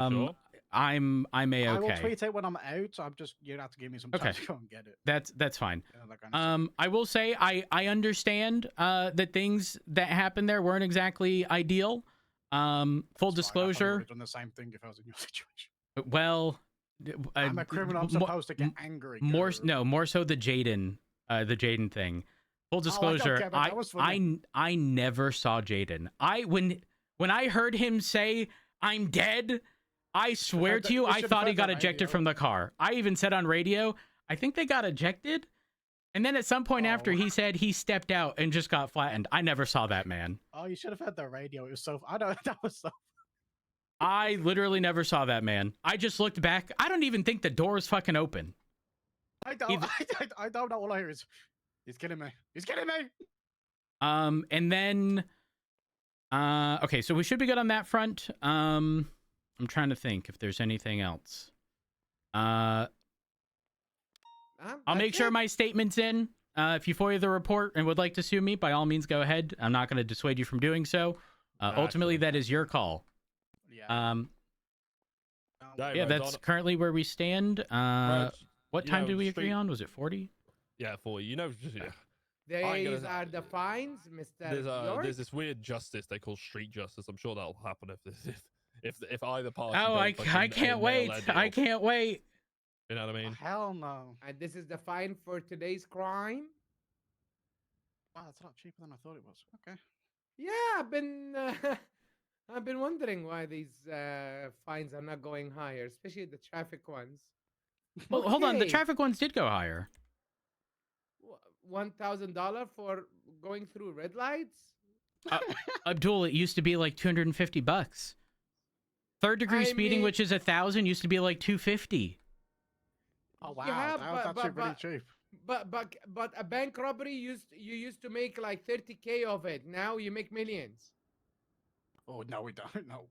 Sure. I'm a-okay. I will tweet it when I'm out. So I'm just you have to give me some time to go and get it. That's fine. That kind of stuff. I will say I understand that things that happened there weren't exactly ideal. Full That's disclosure. I would have done the same thing if I was in your situation. Well, I'm a criminal. I'm supposed to get angry. More so the Jaden thing. Full disclosure, I never saw Jaden. When I heard him say I'm dead, I swear to you, I thought he got ejected from the car. I even said on radio, I think they got ejected. And then at some point after, he said he stepped out and just got flattened. I never saw that, man. Oh, you should have had the radio. It was so. I don't. That was so. I literally never saw that, man. I just looked back. I don't even think the door is fucking open. I don't. I don't know. All I hear is, he's killing me. He's killing me. And then, okay, so we should be good on that front. I'm trying to think if there's anything else. I'll make sure my statement's in. If you FOIA the report and would like to sue me, by all means, go ahead. I'm not going to dissuade you from doing so. Ultimately, that is your call. Yeah. Yeah, that's currently where we stand. What time did we agree on? Was it 40? Yeah, 40. You know, just, These are the fines, Mr. There's this weird justice they call street justice. I'm sure that'll happen if either party. Oh, I can't wait. I can't wait. You know what I mean? Hell no. And this is the fine for today's crime. Wow, it's a lot cheaper than I thought it was. Okay. Yeah, I've been wondering why these fines are not going higher, especially the traffic ones. Well, hold on. The traffic ones did go higher. $1,000 for going through red lights? Abdul, it used to be like $250. Third degree speeding, which is 1,000, used to be like $250. Oh wow, yeah, that's actually pretty cheap. But a bank robbery you used to make like 30K of it. Now you make millions. Oh no, we don't. No.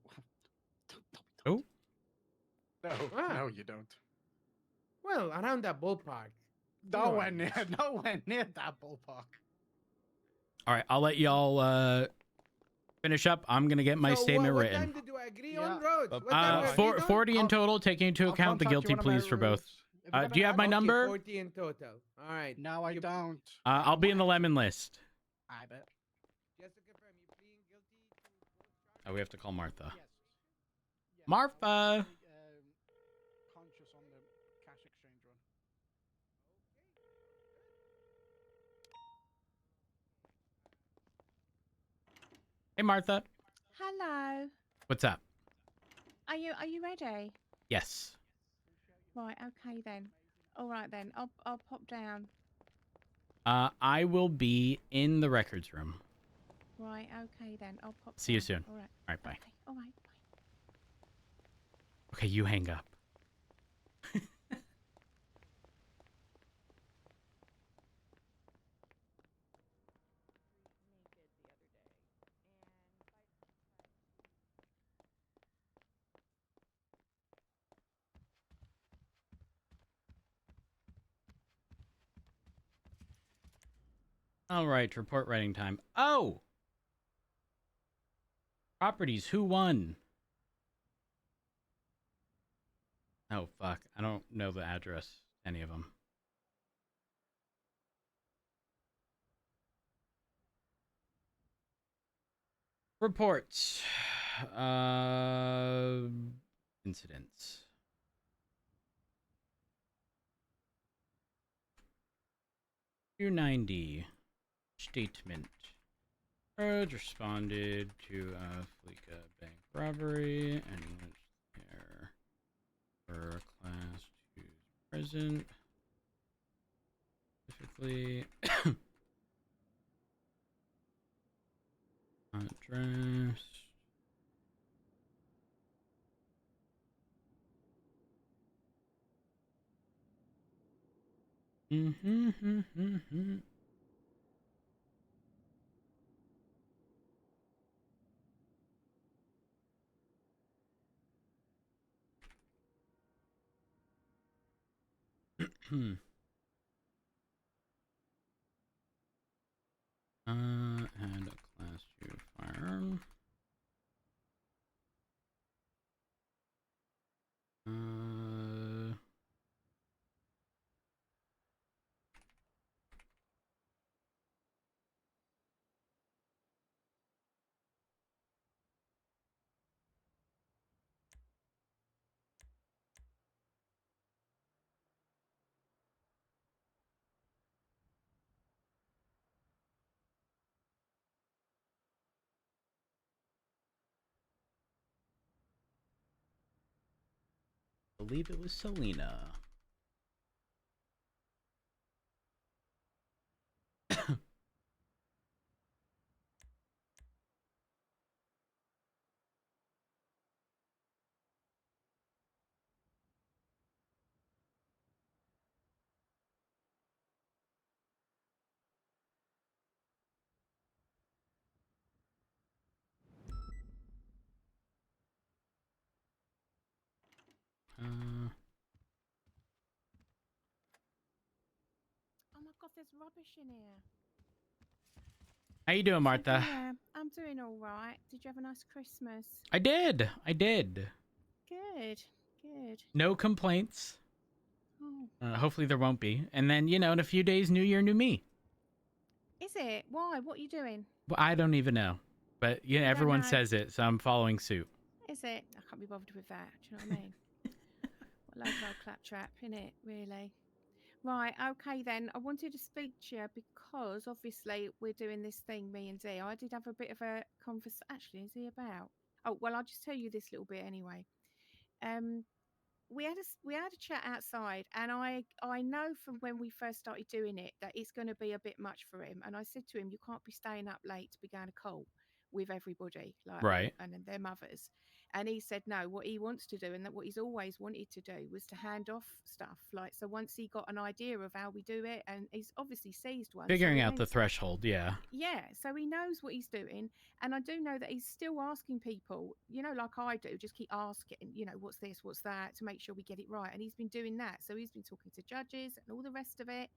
Oh. No, you don't. Well, around that ballpark. Nowhere near that ballpark. All right, I'll let y'all finish up. I'm gonna get my statement written. What time did you agree on, Rhodes? 40 in total, taking into account the guilty pleas for both. Do you have my number? 40 in total. All right. No, I don't. I'll be in the lemon list. I bet. Just to confirm, you pleading guilty to both charges? Oh, we have to call Martha. Yes. Martha. Conscious on the cash exchange run. Hey, Martha. Hello. What's up? Are you ready? Yes. Right. Okay then. All right then. I'll pop down. I will be in the records room. Right. Okay then. I'll pop. See you soon. All right. All right. Bye. Okay, all right. Bye. Okay, you hang up. All right, report writing time. Oh! Properties, who won? Oh, fuck. I don't know the address, any of them. Reports. Incidents. $290. Statement. Urge responded to a Fleeka bank robbery and went there for class 2 present. Specifically, address. And a class 2 firearm. I believe it was Selena. Oh my God, there's rubbish in here. How you doing, Martha? Yeah, I'm doing all right. Did you have a nice Christmas? I did. Good, good. No complaints. Oh. Hopefully there won't be. And then, in a few days, New Year, New Me. Is it? Why? What are you doing? Well, I don't even know. But, everyone know. says it, so I'm following suit. Is it? I can't be bothered with that. Do you know what I mean? What a load of old claptrap, innit? Really? Right, okay then. I wanted to speak to you because obviously we're doing this thing, me and Dee. I did have a bit of a conversation. Actually, is he about? Oh, well, I'll just tell you this little bit anyway. We had a chat outside, and I know from when we first started doing it that it's going to be a bit much for him. And I said to him, you can't be staying up late to be going to call with everybody, like Right. and their mothers. And he said no, what he wants to do and that what he's always wanted to do was to hand off stuff. Like, so once he got an idea of how we do it, and he's obviously seized one. Figuring out the threshold, yeah. Yeah, so he knows what he's doing. And I do know that he's still asking people, like I do, just keep asking, what's this, what's that, to make sure we get it right. And he's been doing that. So he's been talking to judges and all the rest of it.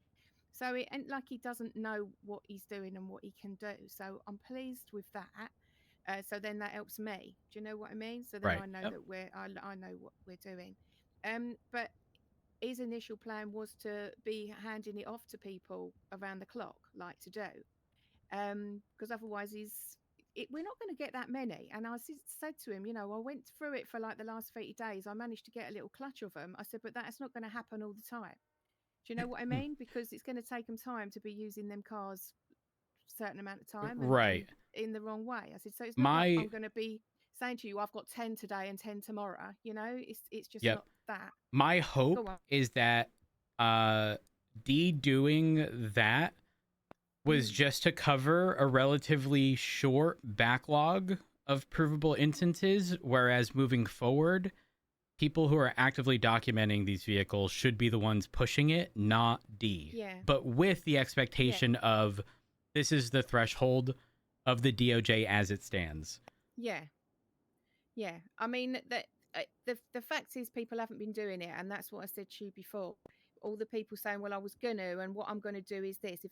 So it ain't like he doesn't know what he's doing and what he can do. So I'm pleased with that. So then that helps me. Do you know what I mean? So then Right. I know that I know what we're doing. But his initial plan was to be handing it off to people around the clock, like to do. Because otherwise we're not going to get that many. And I said to him, I went through it for like the last 30 days. I managed to get a little clutch of them. I said, but that's not going to happen all the time. Do you know what I mean? Because it's going to take them time to be using them cars a certain amount of time. Right. In the wrong way. I said, so it's not like I'm going to be saying to you, I've got 10 today and 10 tomorrow. It's just not that. My hope is that D doing that was just to cover a relatively short backlog of provable instances, whereas moving forward, people who are actively documenting these vehicles should be the ones pushing it, not D. Yeah. But with the expectation of this is the threshold of the DOJ as it stands. Yeah. Yeah. I mean, the fact is people haven't been doing it, and that's what I said to you before. All the people saying, well, I was going to, and what I'm going to do is this. If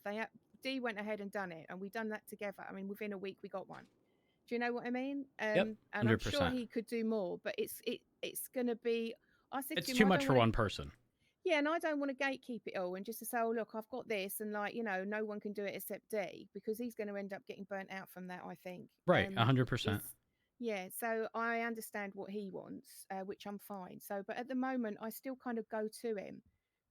D went ahead and done it, and we done that together, I mean, within a week we got one. Do you know what I mean? Yep, 100%. And I'm sure he could do more, but it's going to be. I said it's to him, too much for one person. Yeah, and I don't want to gatekeep it all and just to say, oh, look, I've got this, and no one can do it except D, because he's going to end up getting burnt out from that, I think. Right, 100%. Yeah, so I understand what he wants, which I'm fine. So, but at the moment, I still kind of go to him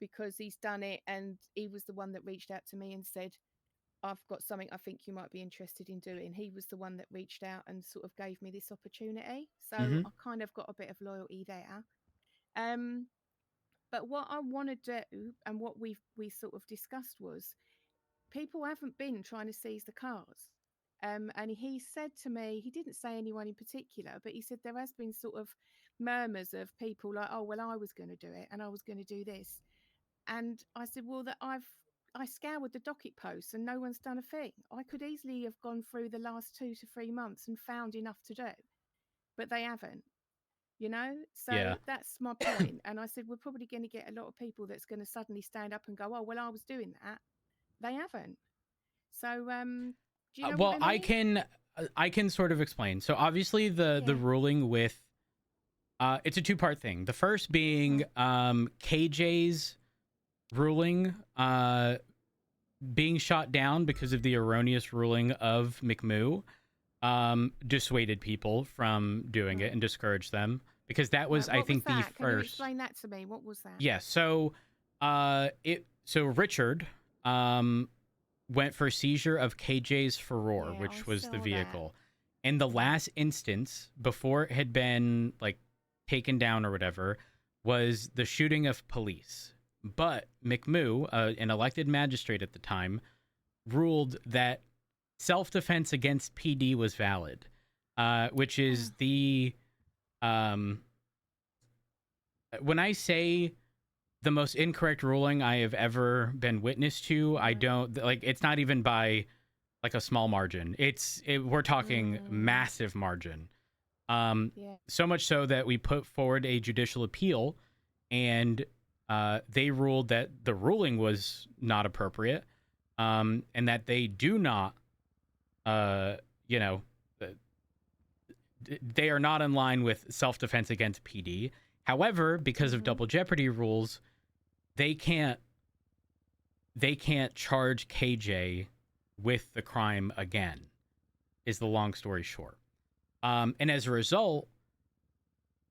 because he's done it, and he was the one that reached out to me and said, I've got something I think you might be interested in doing. He was the one that reached out and sort of gave me this opportunity. So I kind of got a bit of loyalty there. But what I want to do, and what we sort of discussed, was people haven't been trying to seize the cars. And he said to me, he didn't say anyone in particular, but he said there has been sort of murmurs of people like, oh, well, I was going to do it and I was going to do this. And I said, well, I scoured the docket posts and no one's done a thing. I could easily have gone through the last 2 to 3 months and found enough to do, but they haven't. So that's my point. And I said, we're probably going to get a lot of people that's going to suddenly stand up and go, oh, well, I was doing that. They haven't. So, do you know what I mean? I can sort of explain. So obviously the ruling with, it's a two-part thing. The first being KJ's ruling being shot down because of the erroneous ruling of McMoo dissuaded people from doing it and discouraged them. Because that was, I think, the first. Can you explain that to me? What was that? Yeah. So, Richard went for seizure of KJ's Furore, which was the vehicle. In the last instance, before it had been like taken down or whatever, was the shooting of police. But McMoo, an elected magistrate at the time, ruled that self-defense against PD was valid, which is the when I say the most incorrect ruling I have ever been witness to, I don't like. It's not even by like a small margin. We're talking massive margin. So much so that we put forward a judicial appeal, and they ruled that the ruling was not appropriate, and that they do not, they are not in line with self-defense against PD. However, because of double jeopardy rules, they can't charge KJ with the crime again, is the long story short. And as a result,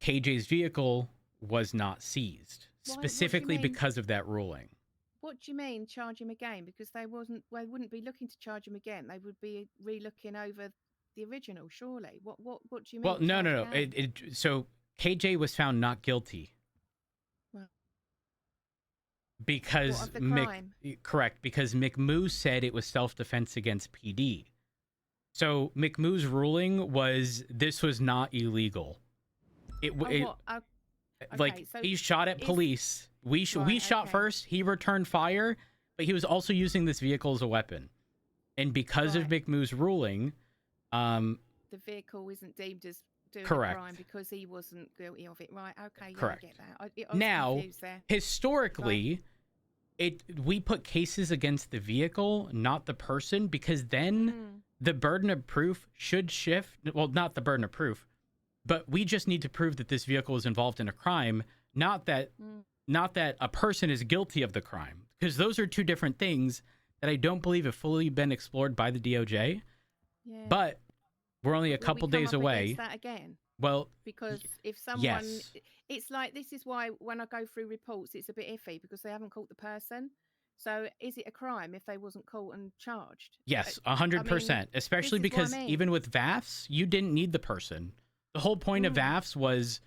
KJ's vehicle was not seized, specifically because of that ruling. What do you mean charge him again? Because they wouldn't be looking to charge him again. They would be re-looking over the original, surely. What do you mean? Well, no. So KJ was found not guilty. Well, because of the crime? Correct, because McMoo said it was self-defense against PD. So McMoo's ruling was this was not illegal. Okay, like so he shot at police. We shot first. He returned fire, but he was also using this vehicle as a weapon. And because of McMoo's ruling, the vehicle isn't deemed as doing correct. a crime because he wasn't guilty of it. Right? Okay. Correct. I get that. I was now, confused there. historically, we put cases against the vehicle, not the person, because then the burden of proof should shift. Well, not the burden of proof, but we just need to prove that this vehicle is involved in a crime, not that a person is guilty of the crime, because those are two different things that I don't believe have fully been explored by the DOJ. Yeah. But we're only a couple days away. That again. Well, because if someone, it's like, this is why when I go through reports, it's a bit iffy because they haven't caught the person. So is it a crime if they wasn't caught and charged? Yes, 100%. Especially because even with VAFs, you didn't need the person. The whole point of VAFs was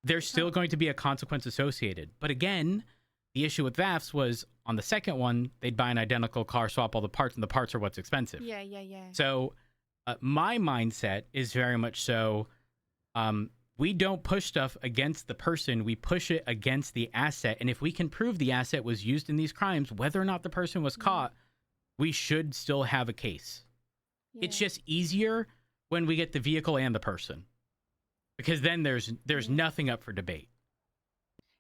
there's still going to be a consequence associated. But again, the issue with VAFs was on the second one, they'd buy an identical car, swap all the parts, and the parts are what's expensive. Yeah. So my mindset is very much so, we don't push stuff against the person, we push it against the asset. And if we can prove the asset was used in these crimes, whether or not the person was caught, we should still have a case. Yeah. It's just easier when we get the vehicle and the person, because then there's nothing up for debate.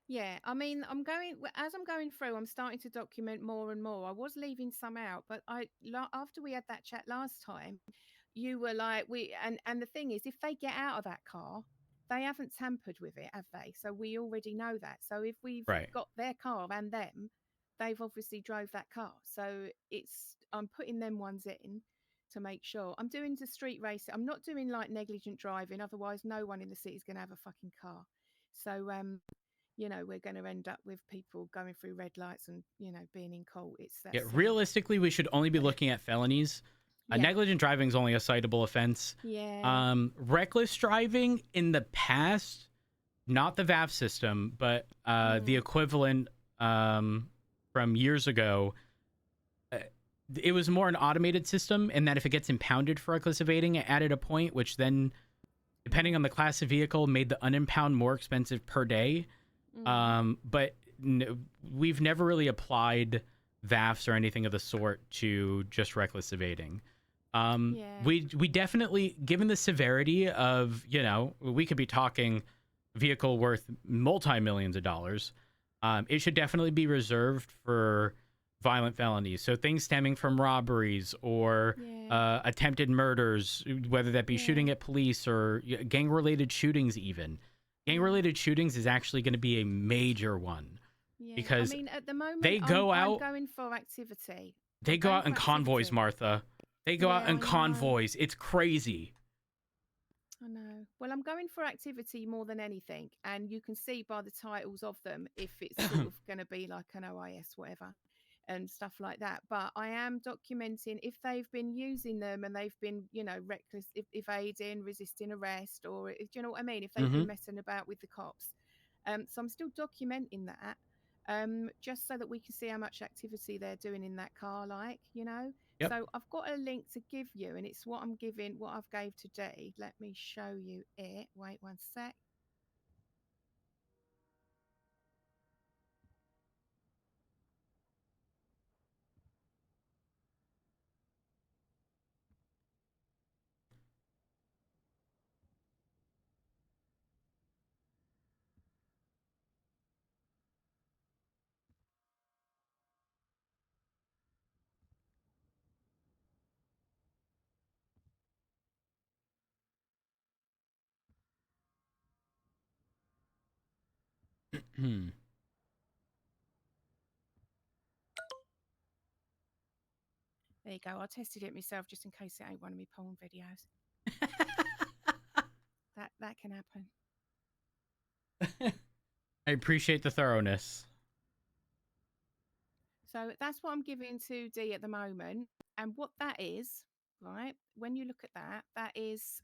Yeah, I mean, as I'm going through, I'm starting to document more and more. I was leaving some out, but after we had that chat last time, you were like, and the thing is, if they get out of that car, they haven't tampered with it, have they? So we already know that. So if we've got their car and them, they've obviously drove that car. So I'm putting them ones in to make sure. I'm doing the street racing. I'm not doing like negligent driving. Otherwise, no one in the city is going to have a fucking car. So, we're going to end up with people going through red lights and, being in court. Realistically, we should only be looking at felonies. Negligent driving is only a citable offense. Yeah. Reckless driving in the past, not the VAF system, but the equivalent from years ago, it was more an automated system, in that if it gets impounded for reckless evading, it added a point, which then, depending on the class of vehicle, made the unimpound more expensive per day. But we've never really applied VAFs or anything of the sort to just reckless evading. We definitely, given the severity of, we could be talking vehicle worth multi-millions of dollars, it should definitely be reserved for violent felonies. So things stemming from robberies or attempted murders, whether that be shooting at police or gang-related shootings even. Gang-related shootings is actually going to be a major one. Yeah. Because at the moment, I'm going for activity. They go out in convoys, Martha. They go out in convoys. It's crazy. I know. Well, I'm going for activity more than anything. And you can see by the titles of them if it's sort of going to be like an OIS, whatever, and stuff like that. But I am documenting if they've been using them and they've been, reckless, evading, resisting arrest, or, do you know what I mean? If they've been messing about with the cops. So I'm still documenting that, just so that we can see how much activity they're doing in that car, like, you know. Yep. So I've got a link to give you, and it's what I've gave today. Let me show you it. Wait one sec. There you go. I tested it myself just in case it ain't one of my porn videos. that can happen. I appreciate the thoroughness. So that's what I'm giving to D at the moment. And what that is, right, when you look at that, that is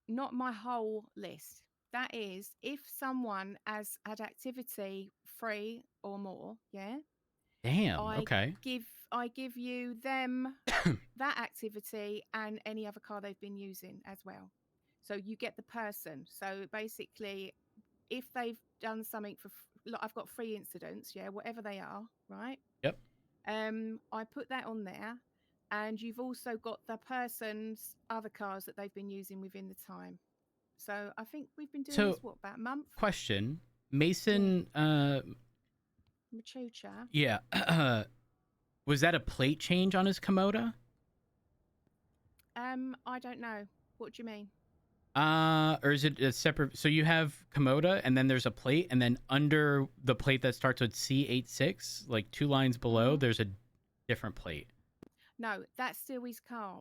not my whole list. That is if someone has had activity 3 or more, yeah. Damn. Okay. I give you them that activity and any other car they've been using as well. So you get the person. So basically, if they've done something for, look, I've got 3 incidents, yeah, whatever they are, right? Yep. I put that on there, and you've also got the person's other cars that they've been using within the time. So I think we've been doing this, what, about a month? Question. Mason, Machucha. Yeah. Was that a plate change on his Komoda? I don't know. What do you mean? Or is it a separate? So you have Komoda, and then there's a plate, and then under the plate that starts with C86, like 2 lines below, there's a different plate. No, that's still his car.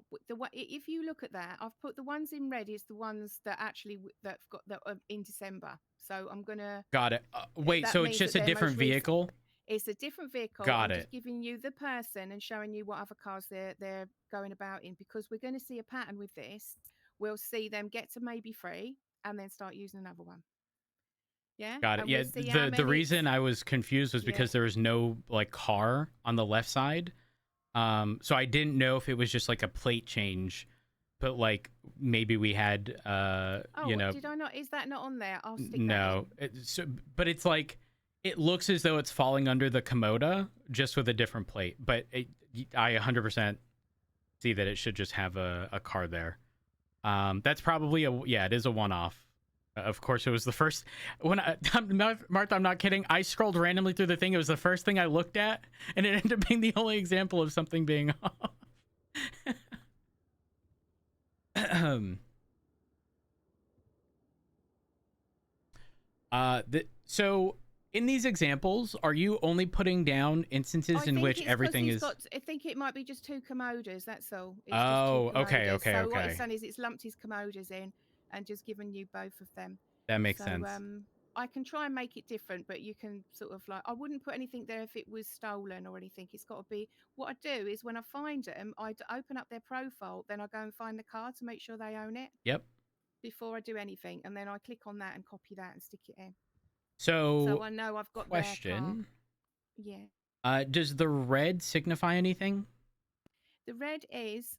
If you look at that, I've put the ones in red is the ones that actually that are in December. So I'm gonna. Got it. Wait, so it's just a different vehicle? It's a different vehicle. Got I'm it. just giving you the person and showing you what other cars they're going about in, because we're going to see a pattern with this. We'll see them get to maybe 3 and then start using another one. Yeah. Got it. And Yeah. we'll The reason I was confused was because there was no like car on the left side. So I didn't know if it was just like a plate change, but like maybe we had you know. Did I not? Is that not on there? I'll stick no. But it's like it looks as though it's falling under the Komoda just with a different plate. But I 100% see that it should just have a car there. That's probably it is a one-off. Of course, it was the first when Martha, I'm not kidding. I scrolled randomly through the thing. It was the first thing I looked at, and it ended up being the only example of something being off. So in these examples, are you only putting down instances in which everything is? I think it might be just 2 Komodas. That's all. It's oh, okay. So what it's done is it's lumped his Komodas in and just given you both of them. That makes sense. I can try and make it different, but you can sort of like, I wouldn't put anything there if it was stolen or anything. It's got to be, what I do is when I find them, I open up their profile, then I go and find the car to make sure they own it. Yep. Before I do anything, and then I click on that and copy that and stick it in. So I know I've got question. Their car. Yeah. Does the red signify anything? The red is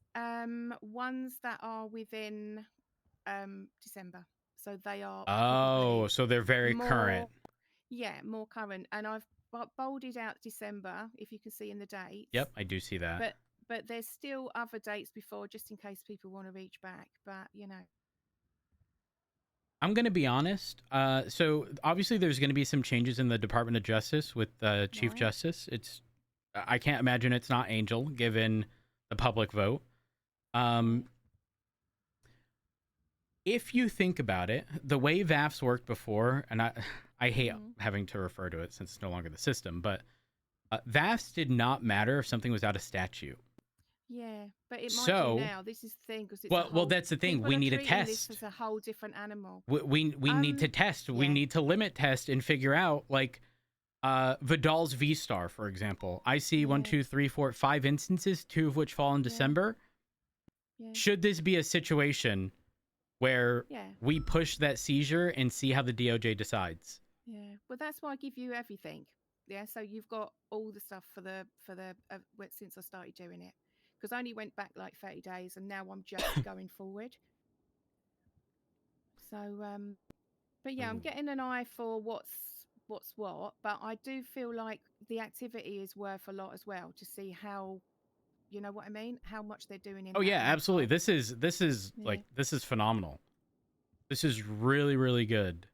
ones that are within December. So they are. Oh, so they're very current. Yeah, more current. And I've bolded out December, if you can see in the dates. Yep, I do see that. But there's still other dates before, just in case people want to reach back. But you know. I'm going to be honest. So obviously there's going to be some changes in the Department of Justice with Chief Justice. I can't imagine it's not Angel, given the public vote. If you think about it, the way VAFs worked before, and I hate having to refer to it since it's no longer the system, but VAFs did not matter if something was out of statute. Yeah, but it might do now. This is the thing, because it's well, that's the thing. We need to test. This is a whole different animal. We need to test. We need to limit test and figure out, like, Vidal's V-Star, for example. I see 1, 2, 3, 4, 5 instances, 2 of which fall in December. Yeah. Should this be a situation where Yeah. we push that seizure and see how the DOJ decides. Yeah. Well, that's why I give you everything. Yeah. So you've got all the stuff for the since I started doing it, because I only went back like 30 days, and now I'm just going forward. So but yeah, I'm getting an eye for what's what, but I do feel like the activity is worth a lot as well, to see how, you know what I mean, how much they're doing in Oh that yeah, amount of absolutely. time. This is Yeah. like, this is phenomenal. This is really, really good.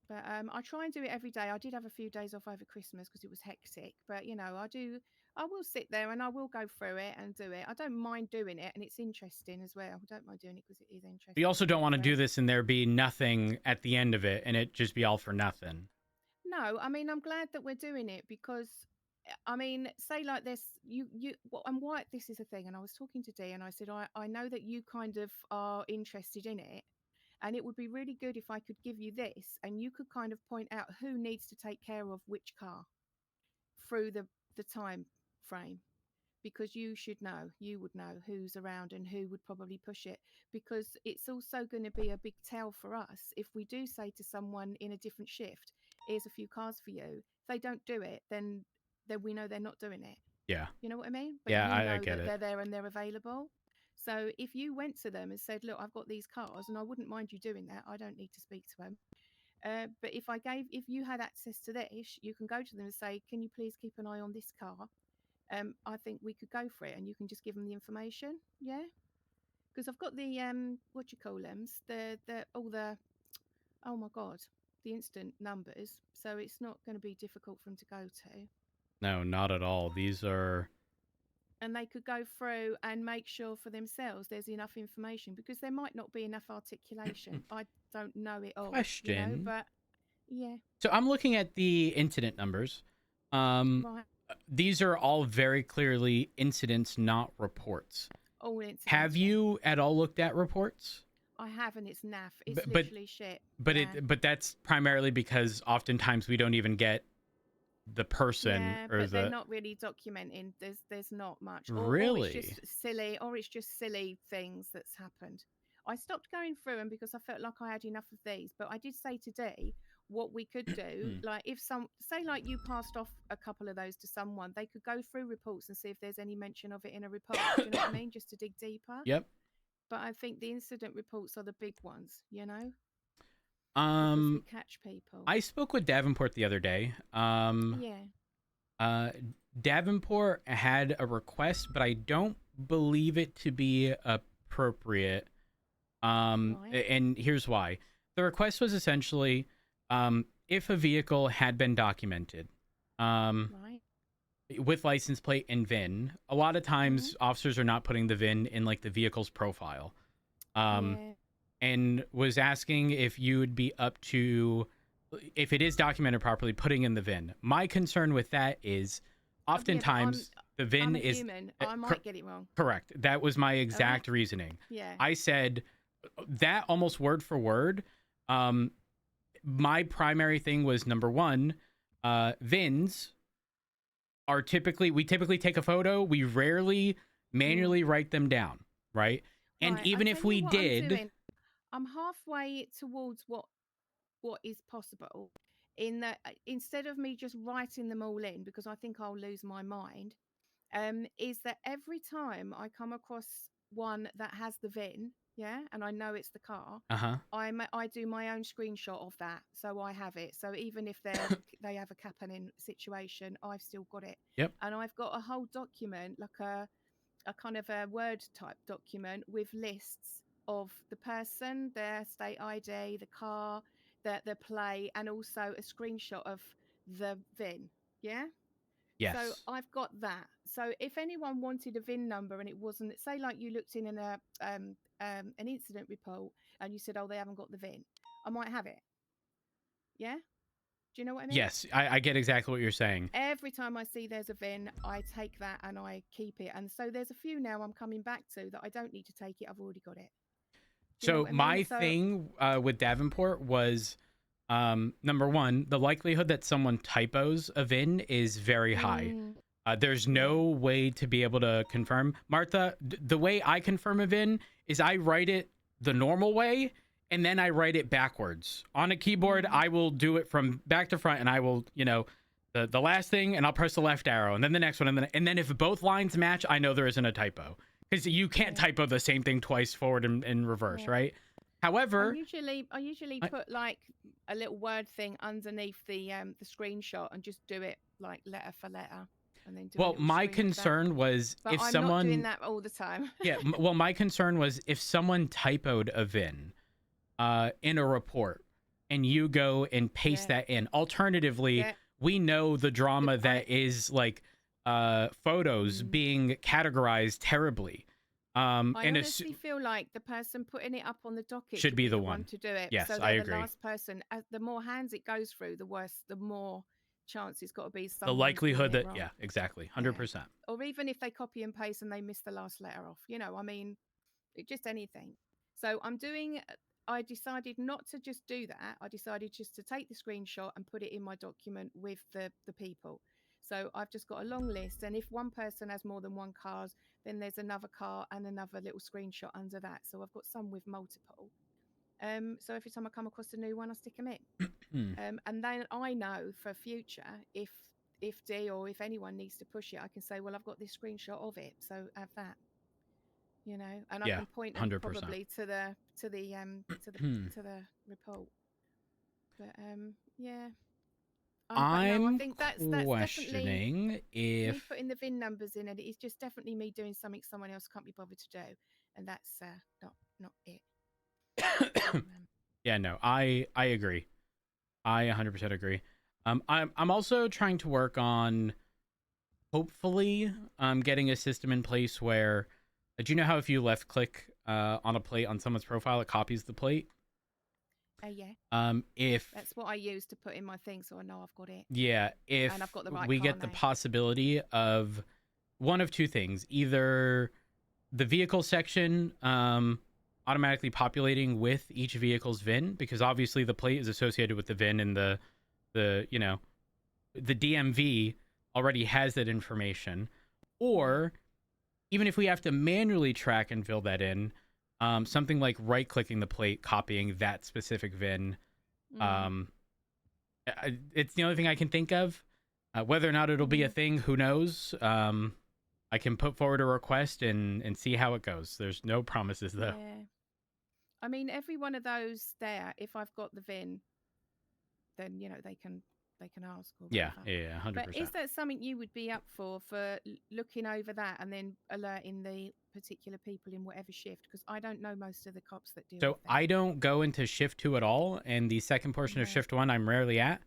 But I try and do it every day. I did have a few days off over Christmas because it was hectic, but you know, I will sit there and I will go through it and do it. I don't mind doing it, and it's interesting as well. I don't mind doing it because it is interesting. We also don't want to do this and there be nothing at the end of it and it just be all for nothing. No, I mean, I'm glad that we're doing it because, I mean, say like this, and why this is a thing. And I was talking to Dee and I said, I know that you kind of are interested in it. And it would be really good if I could give you this and you could kind of point out who needs to take care of which car through the time frame. Because you would know who's around and who would probably push it. Because it's also going to be a big tell for us if we do say to someone in a different shift, here's a few cars for you. If they don't do it, then we know they're not doing it. Yeah. You know what I mean? But yeah, you know I get that it. they're there and they're available. So if you went to them and said, look, I've got these cars and I wouldn't mind you doing that, I don't need to speak to them. But if you had access to this, you can go to them and say, can you please keep an eye on this car? I think we could go for it, and you can just give them the information. Yeah. Because I've got the, what do you call them? Oh my God, the instant numbers. So it's not going to be difficult for them to go to. No, not at all. These are... And they could go through and make sure for themselves there's enough information, because there might not be enough articulation. I don't know it all. Question. You know, but yeah. So I'm looking at the incident numbers. Right. These are all very clearly incidents, not reports. All incidents. Have you at all looked at reports? I have, and it's naff. It's But- literally shit. But Yeah. but that's primarily because oftentimes we don't even get the person Yeah, or but the... they're not really documenting. There's not much. Really? Or it's just silly things that's happened. I stopped going through them because I felt like I had enough of these. But I did say today what we could do, like if say like you passed off a couple of those to someone, they could go through reports and see if there's any mention of it in a report. Do you know what I mean? Just to dig deeper. Yep. But I think the incident reports are the big ones, you know? Because we catch people. I spoke with Davenport the other day. Yeah. Davenport had a request, but I don't believe it to be appropriate. Right. And here's why. The request was essentially, if a vehicle had been documented, Right. with license plate and VIN, a lot of times officers are not putting the VIN in like the vehicle's profile. Yeah. And was asking if you would be up to, if it is documented properly, putting in the VIN. My concern with that is oftentimes the VIN I'm a is human. I might get it wrong. correct. That was my exact reasoning. Yeah. I said that almost word for word. My primary thing was, number one, VINs are we typically take a photo. We rarely manually write them down, right? And Right, even I'll if tell we you what I'm did, doing. I'm halfway towards what is possible, in that instead of me just writing them all in, because I think I'll lose my mind, is that every time I come across one that has the VIN, yeah, and I know it's the car, I do my own screenshot of that, so I have it. So even if they have a happening situation, I've still got it. Yep. And I've got a whole document, like a kind of a Word type document with lists of the person, their state ID, the car, the play, and also a screenshot of the VIN. Yeah. yes. So I've got that. So if anyone wanted a VIN number and it wasn't, say like you looked in an incident report and you said, oh, they haven't got the VIN, I might have it. Yeah. Do you know what I mean? Yes, I get exactly what you're saying. Every time I see there's a VIN, I take that and I keep it. And so there's a few now I'm coming back to that I don't need to take it. I've already got it. So my thing with Davenport was, number one, the likelihood that someone typos a VIN is very high. There's no way to be able to confirm. Martha, the way I confirm a VIN is I write it the normal way, and then I write it backwards. On a keyboard, I will do it from back to front, and I will, you know, the last thing, and I'll press the left arrow, and then the next one, and then if both lines match, I know there isn't a typo. Because you can't typo the same thing twice forward and reverse, right? However, I usually put like a little word thing underneath the screenshot and just do it like letter for letter. And then do my concern was but if I'm someone not doing that all the time. well, my concern was if someone typoed a VIN in a report and you go and paste that in. Alternatively, we know the drama that is like photos being categorized terribly. I honestly feel like the person putting it up on the docket should be the one to do it. Yes, so I agree. The last person, the more hands it goes through, the worse, the more chance it's got to be the likelihood that exactly 100%. Or even if they copy and paste and they miss the last letter off, you know, I mean, just anything. So I decided not to just do that. I decided just to take the screenshot and put it in my document with the people. So I've just got a long list, and if one person has more than one car, then there's another car and another little screenshot under that. So I've got some with multiple. So every time I come across a new one, I stick them in. And then I know for future, if D or if anyone needs to push it, I can say, well, I've got this screenshot of it, so have that. You know, and I can point them 100%. Probably to the report. But yeah. I think that's questioning if me putting the VIN numbers in it is just definitely me doing something someone else can't be bothered to do, and that's not it. Yeah, no, I agree. I 100% agree. I'm also trying to work on hopefully getting a system in place where do you know how if you left click on a plate on someone's profile, it copies the plate? Yeah. If that's what I use to put in my thing, so I know I've got it. Yeah, if and I've got the right we get the possibility of one of two things, either the vehicle section automatically populating with each vehicle's VIN, because obviously the plate is associated with the VIN, and the you know, the DMV already has that information, or even if we have to manually track and fill that in, something like right-clicking the plate, copying that specific VIN. It's the only thing I can think of. Whether or not it'll be a thing, who knows? I can put forward a request and see how it goes. There's no promises, though. Yeah. I mean, every one of those there, if I've got the VIN, then, you know, they can ask. Or yeah, 100%. But is that something you would be up for looking over that and then alerting the particular people in whatever shift? Because I don't know most of the cops that do. So I don't go into shift 2 at all, and the second portion of shift 1 I'm rarely at.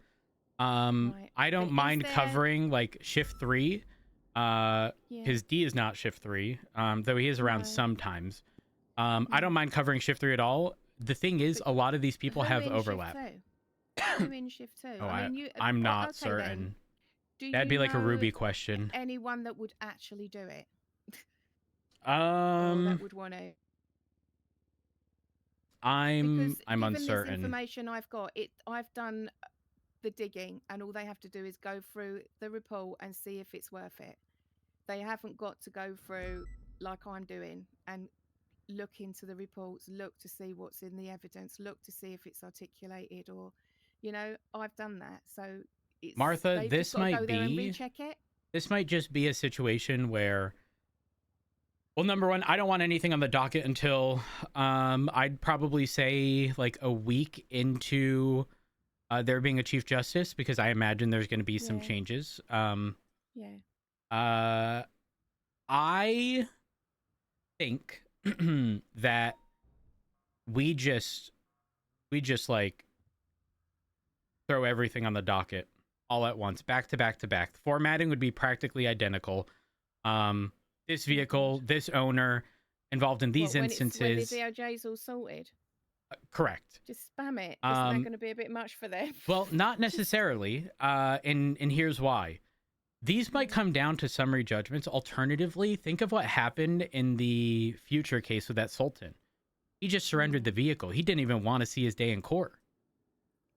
I don't mind covering like shift 3, because D is not shift 3, though he is around sometimes. I don't mind covering shift 3 at all. The thing is, a lot of these people have overlap. Who in shift 2? Oh, I mean, I'm not certain. That'd be like a Ruby question. Anyone that would actually do it? That would want to. I'm uncertain. This information I've got, I've done the digging, and all they have to do is go through the report and see if it's worth it. They haven't got to go through like I'm doing and look into the reports, look to see what's in the evidence, look to see if it's articulated, or, you know, I've done that. So it's, Martha, this might be recheck it. This might just be a situation where, well, number one, I don't want anything on the docket until I'd probably say like a week into there being a Chief Justice, because I imagine there's going to be some changes. I think that we just like throw everything on the docket all at once, back to back to back. The formatting would be practically identical. This vehicle, this owner, involved in these instances. When the DOJ's all sorted. Correct. Just spam it. Isn't that going to be a bit much for them? Well, not necessarily. And here's why. These might come down to summary judgments. Alternatively, think of what happened in the future case with that Sultan. He just surrendered the vehicle. He didn't even want to see his day in court.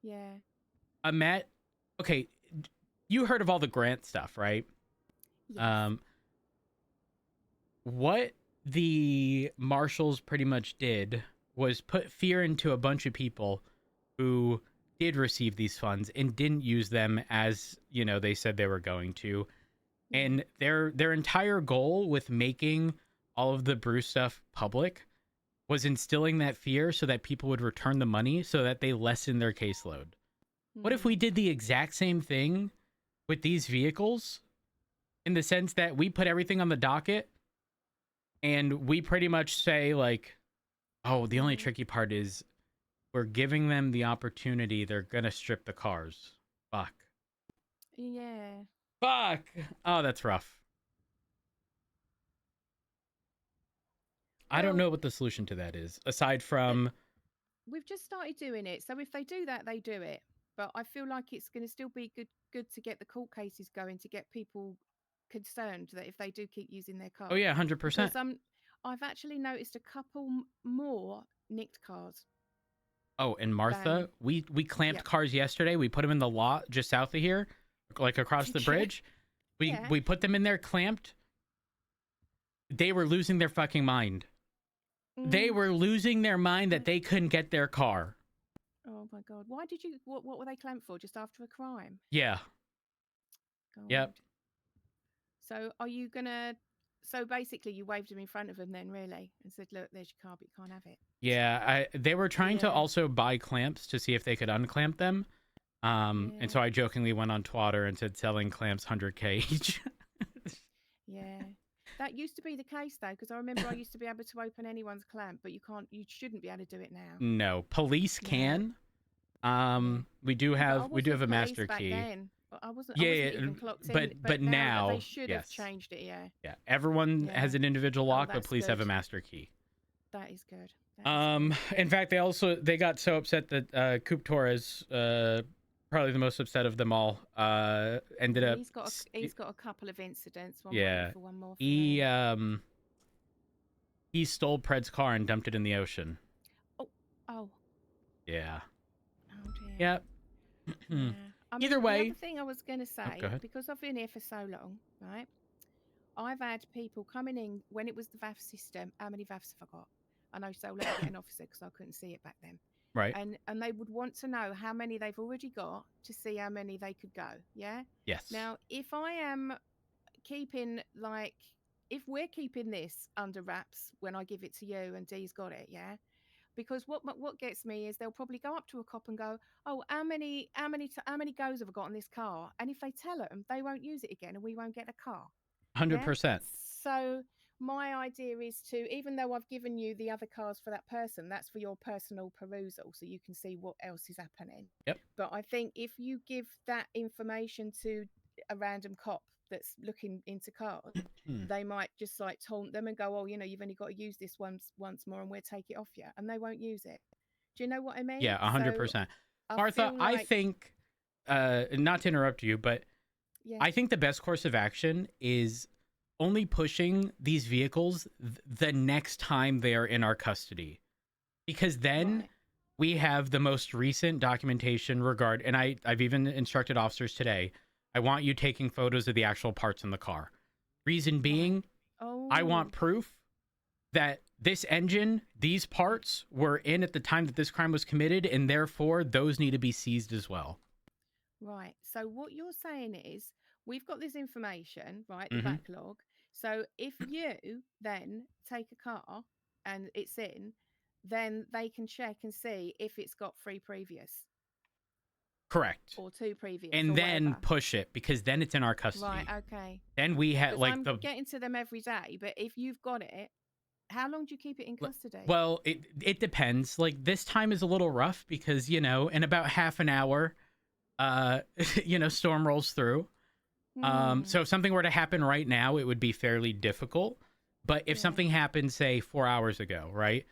Yeah. Matt, okay, you heard of all the grant stuff, right? Yes. What the marshals pretty much did was put fear into a bunch of people who did receive these funds and didn't use them as, you know, they said they were going to. And their entire goal with making all of the Brew stuff public was instilling that fear so that people would return the money so that they lessen their caseload. What if we did the exact same thing with these vehicles, in the sense that we put everything on the docket and we pretty much say, like, oh, the only tricky part is we're giving them the opportunity. They're going to strip the cars. Fuck. Yeah. Fuck. Oh, that's rough. I don't know what the solution to that is, aside from... We've just started doing it. So if they do that, they do it. But I feel like it's going to still be good to get the court cases going, to get people concerned that if they do keep using their cars. Oh, yeah, 100%. Because I've actually noticed a couple more nicked cars. Oh, and Martha, we clamped cars yesterday. We put them in the lot just south of here, like across the bridge. We put them in there clamped. They were losing their fucking mind. They were losing their mind that they couldn't get their car. Oh my God. Why did you, what were they clamped for? Just after a crime? Yeah. God. Yep. So are you going to, so basically you waved them in front of them then, really, and said, look, there's your car, but you can't have it. Yeah. They were trying to also buy clamps to see if they could unclamp them. And so I jokingly went on Twitter and said selling clamps $100K each. Yeah. That used to be the case, though, because I remember I used to be able to open anyone's clamp, but you shouldn't be able to do it now. No, police can. We do have a master key. Then. I wasn't even clocked in, but now they should have changed it. Yeah. Everyone has an individual lock, but police have a master key. That is good. In fact, they got so upset that Coop Torres, probably the most upset of them all, ended up. He's got a couple of incidents. One more. He stole Pred's car and dumped it in the ocean. Oh. Yeah. Oh dear. Yep. Yeah. Either way. The other thing I was going to say, because I've been here for so long, right? I've had people coming in when it was the VAF system. How many VAFs have I got? I know so let me get an officer because I couldn't see it back then. Right. And they would want to know how many they've already got to see how many they could go. Yeah. Yes. Now, if I am keeping if we're keeping this under wraps when I give it to you and Dee's got it, yeah. Because what gets me is they'll probably go up to a cop and go, oh, how many goes have I got on this car? And if they tell them, they won't use it again and we won't get a car. 100%. So my idea is to, even though I've given you the other cars for that person, that's for your personal perusal so you can see what else is happening. Yep. But I think if you give that information to a random cop that's looking into cars, they might just taunt them and go, oh, you've only got to use this once more and we'll take it off you. And they won't use it. Do you know what I mean? Yeah, 100%. Martha, I think, not to interrupt you, but I think the best course of action is only pushing these vehicles the next time they are in our custody. Because then we have the most recent documentation and I've even instructed officers today, I want you taking photos of the actual parts in the car. Reason being, I want proof that this engine, these parts were in at the time that this crime was committed, and therefore those need to be seized as well. Right. So what you're saying is we've got this information, right, the backlog. So if you then take a car and it's in, then they can check and see if it's got 3 previous. Correct. Or 2 previous. And then push it, because then it's in our custody. Right, okay. Then we have I'm getting to them every day, but if you've got it, how long do you keep it in custody? Well, it depends. Like this time is a little rough because, in about half an hour, storm rolls through. So if something were to happen right now, it would be fairly difficult. But if something happened, say 4 hours ago, right?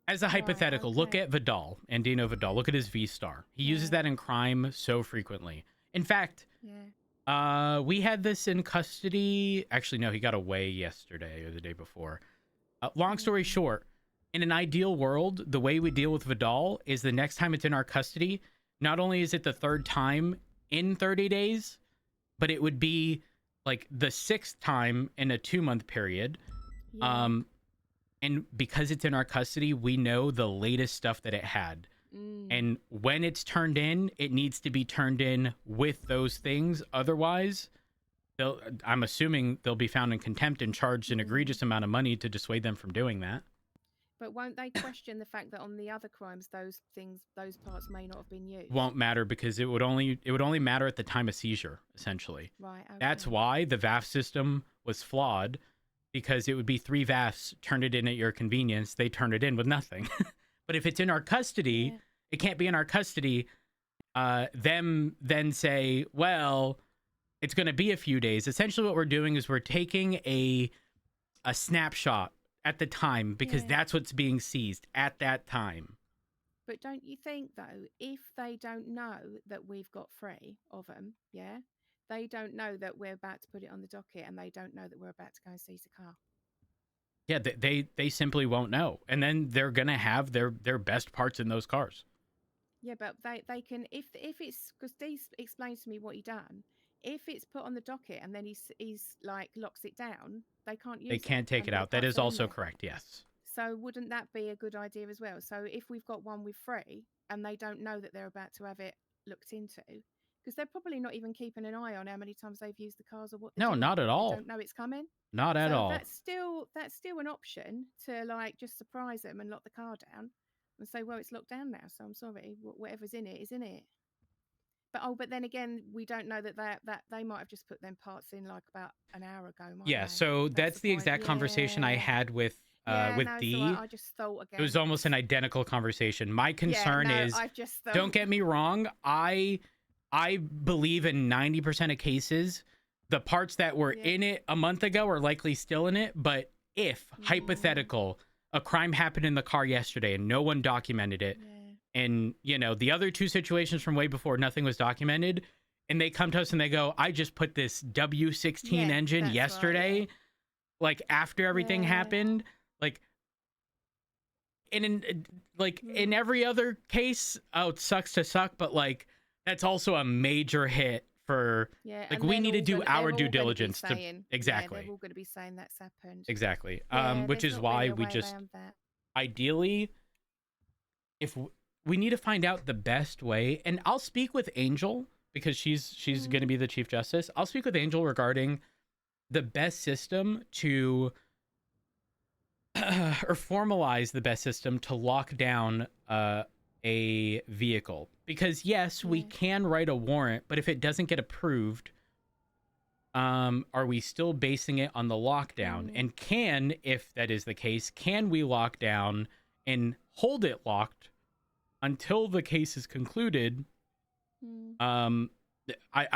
As a hypothetical, look at Vidal, Andino Vidal. Look at his V-Star. He uses that in crime so frequently. In fact, we had this in custody. Actually, no, he got away yesterday or the day before. Long story short, in an ideal world, the way we deal with Vidal is the next time it's in our custody, not only is it the 3rd time in 30 days, but it would be like the 6th time in a 2-month period. And because it's in our custody, we know the latest stuff that it had. And when it's turned in, it needs to be turned in with those things. Otherwise, I'm assuming they'll be found in contempt and charged an egregious amount of money to dissuade them from doing that. But won't they question the fact that on the other crimes, those parts may not have been used? Won't matter because it would only matter at the time of seizure, essentially. Right. Okay. That's why the VAF system was flawed, because it would be 3 VAFs, turned it in at your convenience. They turned it in with nothing. But if it's in our custody, it can't be in our custody. Them then say, well, it's going to be a few days. Essentially what we're doing is we're taking a snapshot at the time, because that's what's being seized at that time. But don't you think, though, if they don't know that we've got 3 of them, they don't know that we're about to put it on the docket, and they don't know that we're about to go and seize the car. Yeah, they simply won't know. And then they're going to have their best parts in those cars. Yeah, but they can, if it's, because Dee explains to me what he done, if it's put on the docket and then he's like locks it down, they can't use it. They can't take it out. That is also correct, yes. So wouldn't that be a good idea as well? So if we've got one with 3 and they don't know that they're about to have it looked into, because they're probably not even keeping an eye on how many times they've used the cars or what. No, not at all. They don't know it's coming. Not at all. That's still an option to like just surprise them and lock the car down and say, well, it's locked down now, so I'm sorry, whatever's in it is in it. But then again, we don't know that they might have just put them parts in like about an hour ago. Yeah, so that's the exact conversation I had with Dee. So I just thought again. It was almost an identical conversation. My concern is, don't get me wrong, I believe in 90% of cases, the parts that were in it a month ago are likely still in it. But if, hypothetical, a crime happened in the car yesterday and no one documented it, and, you know, the other 2 situations from way before, nothing was documented, and they come to us and they go, I just put this W16 engine yesterday, like after everything happened, like, and in every other case, oh, it sucks to suck, but like, that's also a major hit for, like, we need to do our due diligence to, exactly. They're all going to be saying that's happened. Exactly. Which is why we just, ideally, if we need to find out the best way, and I'll speak with Angel, because she's going to be the Chief Justice. I'll speak with Angel regarding the best system to, or formalize the best system to lock down a vehicle. Because yes, we can write a warrant, but if it doesn't get approved, are we still basing it on the lockdown? And if that is the case, can we lock down and hold it locked until the case is concluded? I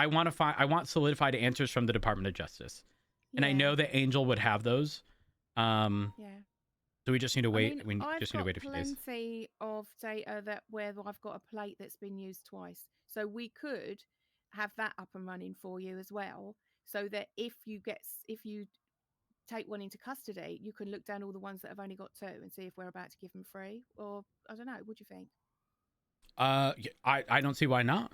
want solidified answers from the Department of Justice, and I know that Angel would have those. So we just need to wait. Just need to wait a few days. I've got plenty of data where I've got a plate that's been used twice, so we could have that up and running for you as well, so that if you take one into custody, you can look down all the ones that have only got 2 and see if we're about to give them 3, or I don't know. What do you think? I don't see why not.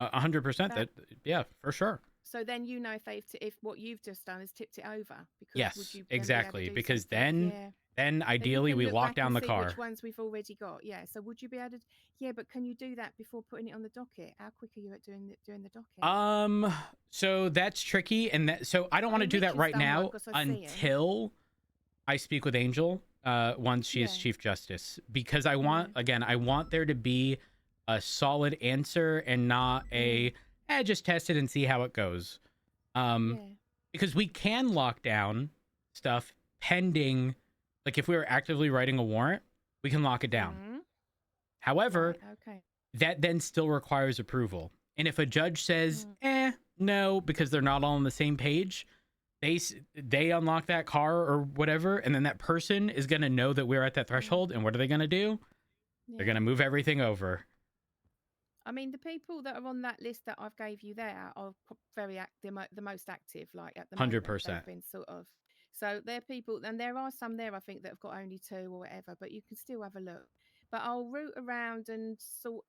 100%. That, yeah, for sure. So then you know if what you've just done is tipped it over. Because yes, exactly. Because then ideally we lock down the car. Which ones we've already got? Yeah. So would you be able to? Yeah, but can you do that before putting it on the docket? How quick are you at doing the docket? So that's tricky, and so I don't want to do that right now until I speak with Angel. Once she is Chief Justice, because I want there to be a solid answer and not just test it and see how it goes. Because we can lock down stuff pending, like if we were actively writing a warrant, we can lock it down. However, that then still requires approval. And if a judge says, no, because they're not all on the same page, they unlock that car or whatever, and then that person is going to know that we're at that threshold, and what are they going to do? They're going to move everything over. I mean, the people that are on that list that I've gave you there are the most active, like at the 100%. They've been sort of, so they're people, and there are some there I think that have got only 2 or whatever, but you can still have a look. But I'll root around and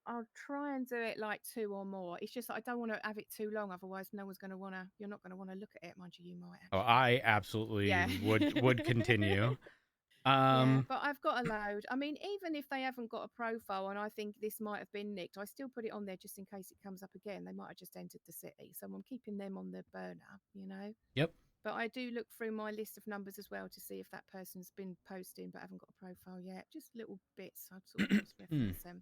I'll try and do it like 2 or more. It's just I don't want to have it too long, otherwise no one's going to want to. You're not going to want to look at it, mind you. You might. Actually. Oh, I absolutely would continue. Yeah, but I've got a load. I mean, even if they haven't got a profile and I think this might have been nicked, I still put it on there just in case it comes up again. They might have just entered the city. So I'm keeping them on the burner, you know? Yep. But I do look through my list of numbers as well to see if that person's been posting but haven't got a profile yet. Just little bits. I'd sort of cross-reference them.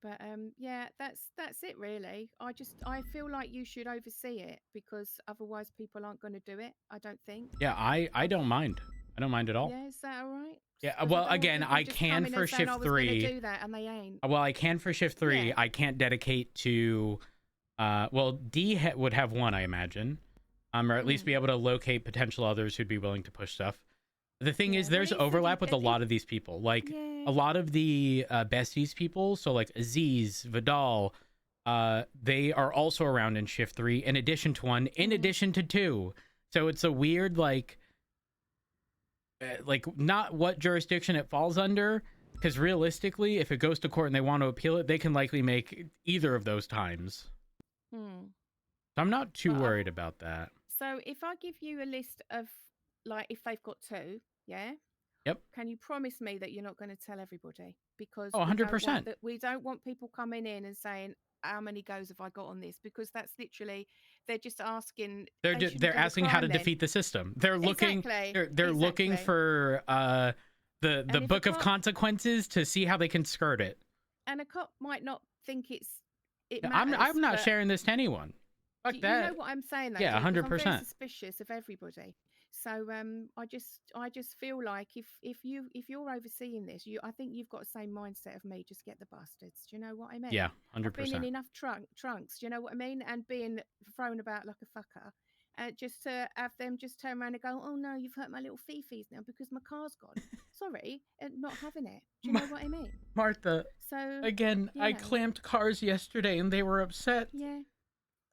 But yeah, that's it really. I feel like you should oversee it because otherwise people aren't going to do it. I don't think. Yeah, I don't mind. I don't mind at all. Yeah, is that all right? Yeah, well, again, I can for shift 3. Do that and they ain't. Well, I can for shift 3. Yeah. I can't dedicate to. Well, D would have one, I imagine, or at least be able to locate potential others who'd be willing to push stuff. The thing is, there's overlap with a lot of these people. Like a lot of the besties people. So like Aziz, Vidal, they are also around in shift 3, in addition to 1, in addition to 2. So it's a weird like not what jurisdiction it falls under, because realistically, if it goes to court and they want to appeal it, they can likely make either of those times. So I'm not too worried about that. So if I give you a list of, like, if they've got 2, yeah? Yep. Can you promise me that you're not going to tell everybody? Because 100%. we don't want people coming in and saying, how many goes have I got on this? Because that's literally, they're just asking. They're asking how to defeat the system. They're looking. They're looking for the book of consequences to see how they can skirt it. And a cop might not think it I'm matters, not sharing this to anyone. Fuck that. You know what I'm saying? Though, yeah, 100%. I'm very suspicious of everybody. So I just feel like if you're overseeing this, I think you've got the same mindset of me. Just get the bastards. Do you know what I mean? Yeah, 100%. I've been in enough trunks. Do you know what I mean? And being thrown about like a fucker. Just to have them just turn around and go, oh no, you've hurt my little fifis now because my car's gone. Sorry, not having it. Do you know what I mean? Martha. So again, I clamped cars yesterday and they were upset. Yeah.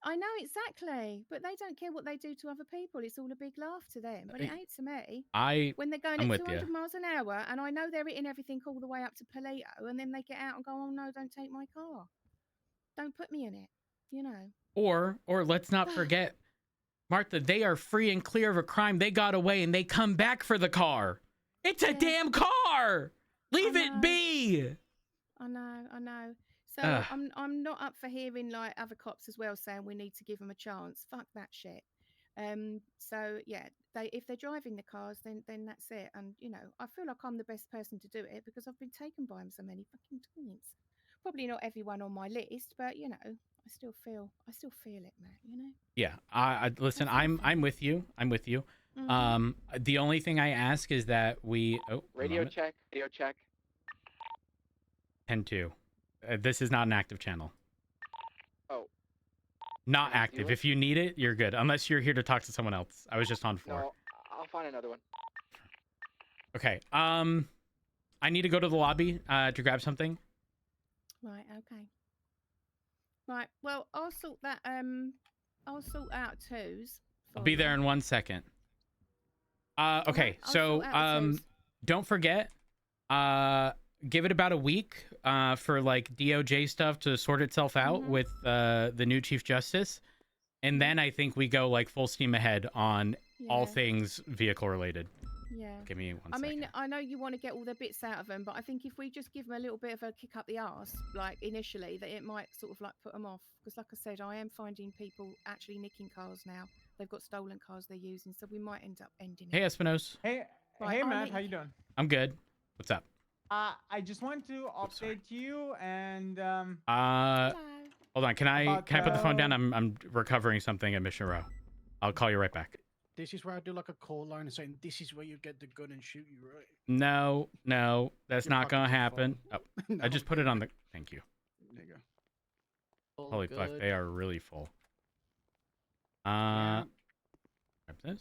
I know, exactly, but they don't care what they do to other people. It's all a big laugh to them, but it ain't to me. When they're going at 200 miles an hour, and I know they're hitting everything all the way up to Palito, and then they get out and go, oh no, don't take my car. Don't put me in it, you know. Or let's not forget, Martha, they are free and clear of a crime. They got away and they come back for the car. It's a damn car. Leave it be. I know. So I'm not up for hearing like other cops as well saying we need to give them a chance. Fuck that shit. So yeah, if they're driving the cars, then that's it. And you know, I feel like I'm the best person to do it because I've been taken by them so many fucking times. Probably not everyone on my list, but you know, I still feel it, Matt. You know. Yeah. I listen. I'm with you. I'm with you. The only thing I ask is that we radio check. 10-2. This is not an active channel. Oh. Not active. If you need it, you're good. Unless you're here to talk to someone else. I was just on 4. No, I'll find another one. Okay. I need to go to the lobby to grab something. Right. Okay. Right. Well, I'll sort that. I'll sort out 2s. I'll be there in 1 second. Okay. So don't forget. Give it about a week for like DOJ stuff to sort itself out with the new Chief Justice. And then I think we go like full steam ahead on all things vehicle related. Yeah. Give me 1 second. I mean, I know you want to get all the bits out of them, but I think if we just give them a little bit of a kick up the arse, like initially, that it might sort of like put them off. Because like I said, I am finding people actually nicking cars now. They've got stolen cars they're using, so we might end up ending it. Hey, Espinos. Hey, Matt, how you doing? I'm good. What's up? I just want to update you and hold on. Can I put the phone down? I'm recovering something at Mission Row. I'll call you right back. This is where I do like a call line saying this is where you get the gun and shoot you, right? No, that's not gonna happen. Oh, no. I just put it on the. Thank you. There you go. Holy fuck, they are really full. Grab this.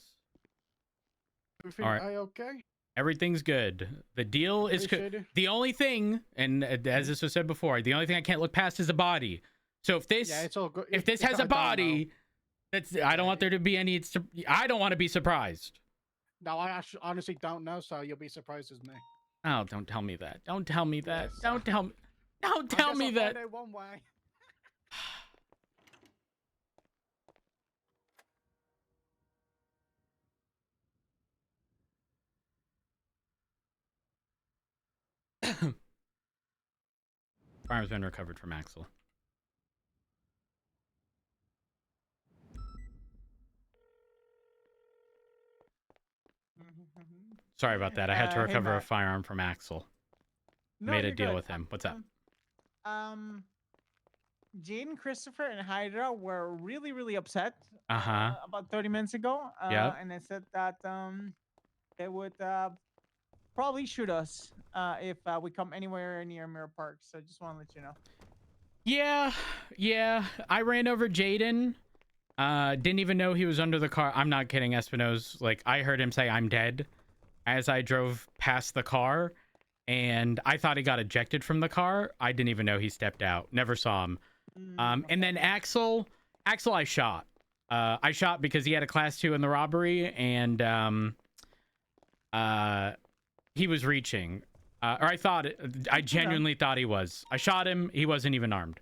Everything all right. okay? Everything's good. The deal is the only thing, and as this was said before, the only thing I can't look past is a body. So if this, it's all good. If this has a body, I don't want there to be any. I don't want to be surprised. No, I actually honestly don't know, so you'll be surprised as me. Oh, don't tell me that. Don't tell me that. Yes. Don't tell me that. One way. Firearm's been recovered from Axel. Sorry about that. I had to recover a firearm from Axel. No, Made a you're deal good. with him. What's up? Jaden, Christopher, and Hydra were really upset Uh-huh. about 30 minutes ago. Yep. And they said that they would probably shoot us if we come anywhere near Mirror Park. So just want to let you know. Yeah. I ran over Jaden. Didn't even know he was under the car. I'm not kidding, Espinoz. Like, I heard him say, "I'm dead," as I drove past the car. And I thought he got ejected from the car. I didn't even know he stepped out. Never saw him. And then Axel, I shot. I shot because he had a class 2 in the robbery, and he was reaching. Or I genuinely thought he was. I shot him. He wasn't even armed.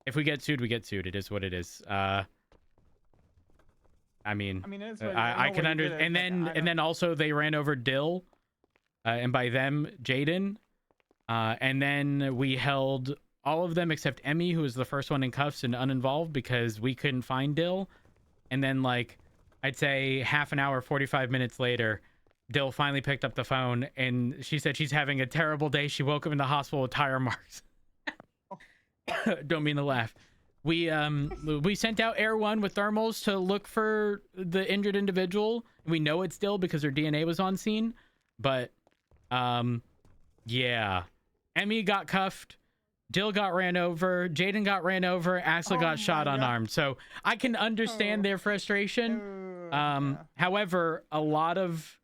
If we get sued, we get sued. It is what it is. I mean, I can understand. And then also they ran over Dill. And by them, Jaden. And then we held all of them except Emmy, who was the first one in cuffs and uninvolved because we couldn't find Dill. And then, like, I'd say half an hour, 45 minutes later, Dill finally picked up the phone and she said she's having a terrible day. She woke up in the hospital with tire marks. Don't mean to laugh. We sent out Air 1 with thermals to look for the injured individual. We know it's Dill because her DNA was on scene. But yeah, Emmy got cuffed, Dill got ran over, Jaden got ran over, Axel got shot unarmed. So I can understand their frustration. However, a lot of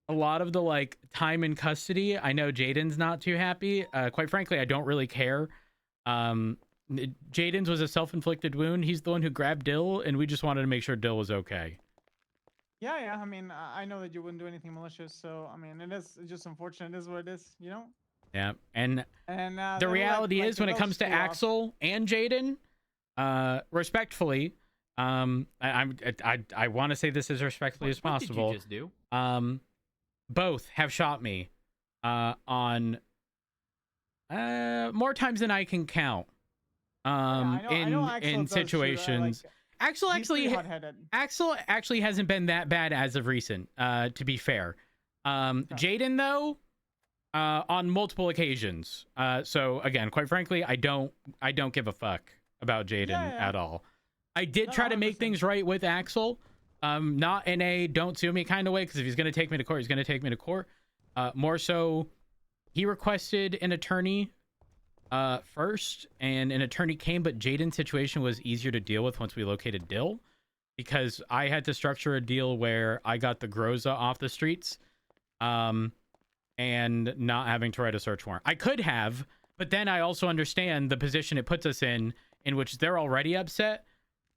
the like time in custody, I know Jaden's not too happy. Quite frankly, I don't really care. Jaden's was a self-inflicted wound. He's the one who grabbed Dill, and we just wanted to make sure Dill was okay. Yeah. I mean, I know that you wouldn't do anything malicious, so I mean, it's just unfortunate. It is what it is, you know. Yeah, and the reality is, when it comes to Axel and Jaden, respectfully, I want to say this as respectfully as possible. What did you just do? Both have shot me, on more times than I can count. In situations. Axel actually hasn't been that bad as of recent, to be fair. Jaden though, on multiple occasions. So again, quite frankly, I don't give a fuck about Jaden at all. I did try to make things right with Axel, not in a don't sue me kind of way, because if he's going to take me to court, he's going to take me to court. More so, he requested an attorney first, and an attorney came, but Jaden's situation was easier to deal with once we located Dill, because I had to structure a deal where I got the Groza off the streets, and not having to write a search warrant. I could have, but then I also understand the position it puts us in which they're already upset.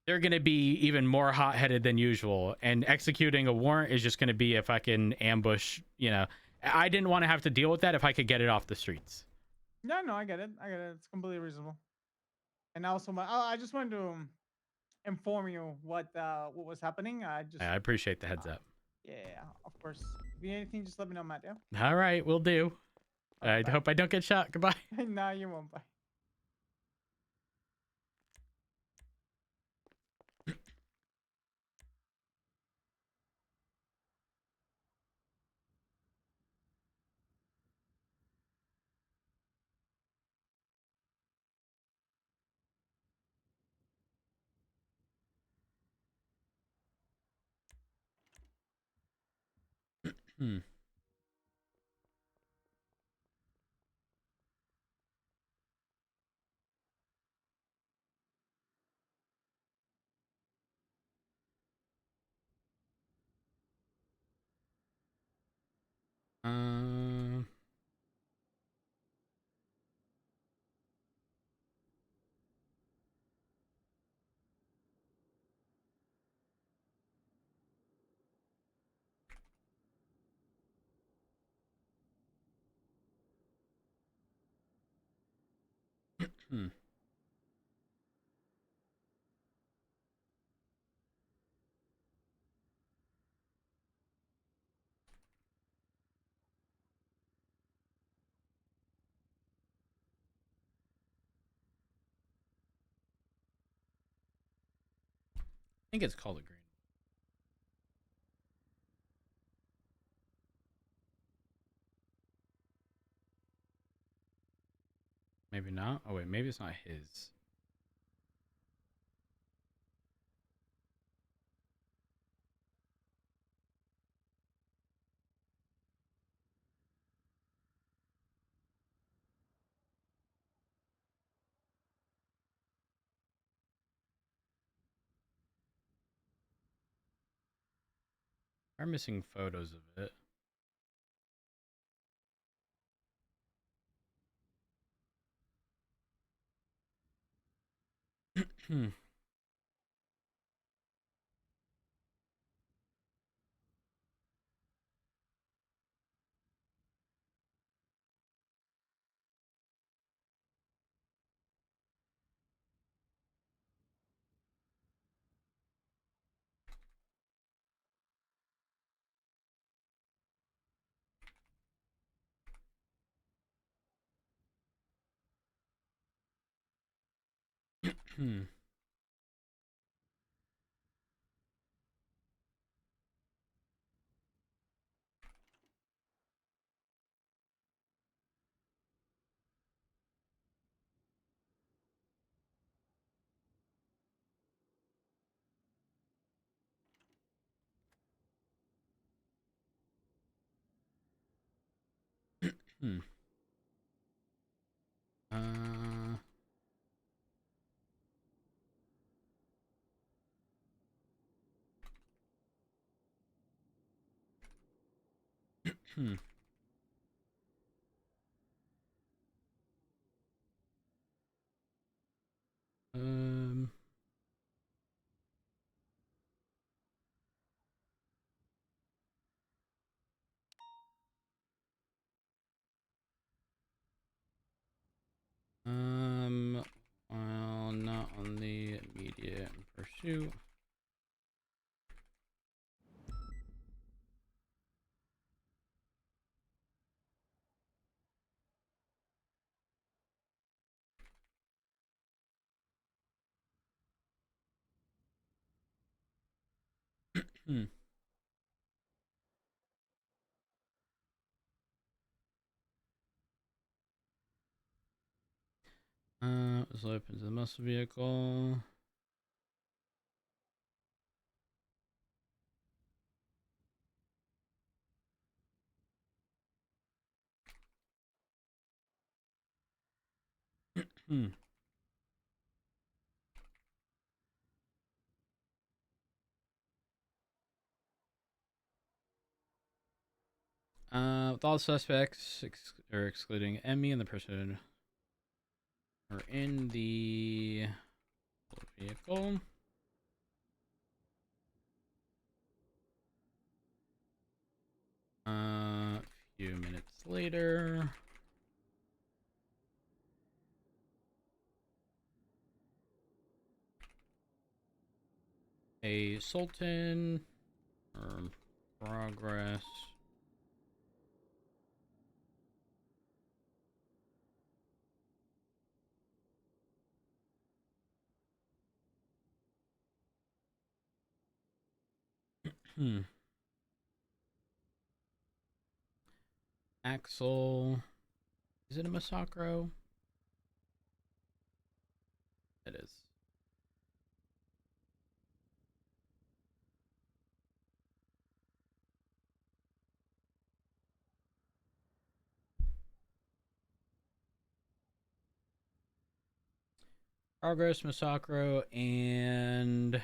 They're going to be even more hot-headed than usual, and executing a warrant is just going to be a fucking ambush. You know, I didn't want to have to deal with that if I could get it off the streets. No, I get it. It's completely reasonable. And also, I just wanted to inform you what was happening. I appreciate the heads up. Yeah, of course. If you need anything, just let me know, Matt. Yeah. All right, will do. I hope I don't get shot. Goodbye. No, you won't. Bye. Hmm. Hmm. think it's called a green. Maybe not. Oh wait, maybe it's not his. Are missing photos of it. Hmm. Hmm. Hmm. Uh. Hmm. Um. Well, not on the immediate pursuit. Hmm. This opens the muscle vehicle. Hmm. With all suspects, excluding Emmy and the person are in the vehicle. A few minutes later. A Sultan or progress. Hmm. Axel. Is it a Masacro? It is. Progress, Masacro, and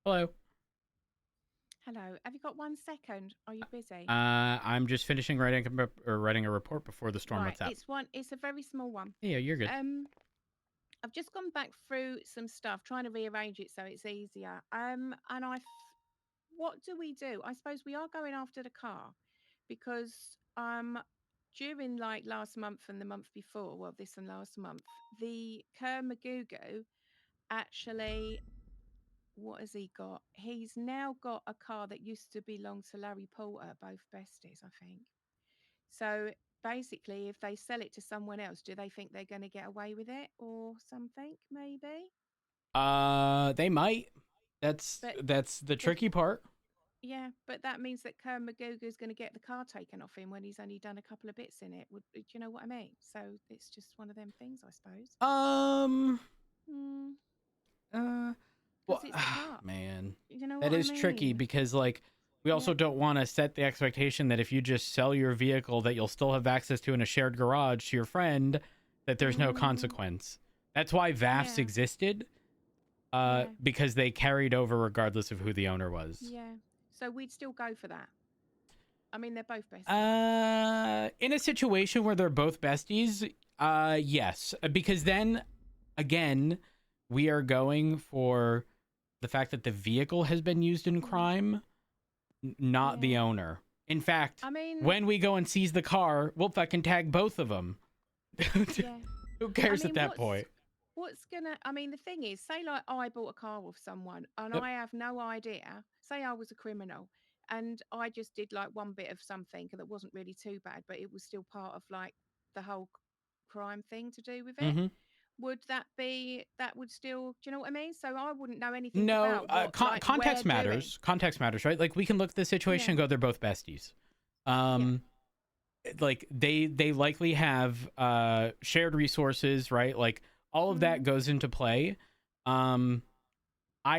hello. Hello. Have you got 1 second? Are you busy? I'm just finishing writing a report before the storm Right. lets out. It's a very small one. Yeah, you're good. I've just gone back through some stuff, trying to rearrange it so it's easier. What do we do? I suppose we are going after the car because during like last month and the month before, well, this and last month, the Kermagugu actually, what has he got? He's now got a car that used to belong to Larry Porter, both besties, I think. So basically, if they sell it to someone else, do they think they're going to get away with it or something? Maybe. They might. That's the tricky part. Yeah, but that means that Kermagugu is going to get the car taken off him when he's only done a couple of bits in it. Do you know what I mean? So it's just one of them things, I suppose. Well, it's the car. man, You know that what is I tricky mean? because like we also don't want to set the expectation that if you just sell your vehicle that you'll still have access to in a shared garage to your friend, that there's no consequence. That's why VAFs existed, because they carried over regardless of who the owner was. Yeah. So we'd still go for that. I mean, they're both besties. In a situation where they're both besties, yes, because then again, we are going for the fact that the vehicle has been used in crime, not the owner. In fact, I mean, when we go and seize the car, we'll fucking tag both of them. Who cares at that point? What's gonna, I mean, the thing is, say like I bought a car with someone and I have no idea, say I was a criminal and I just did like one bit of something that wasn't really too bad, but it was still part of like the whole crime thing to do with it. Would that would still, do you know what I mean? So I wouldn't know anything about what, context matters. Context matters, right? Like we can look at the situation and go, they're both besties. Like they likely have shared resources, right? Like all of that goes into play. I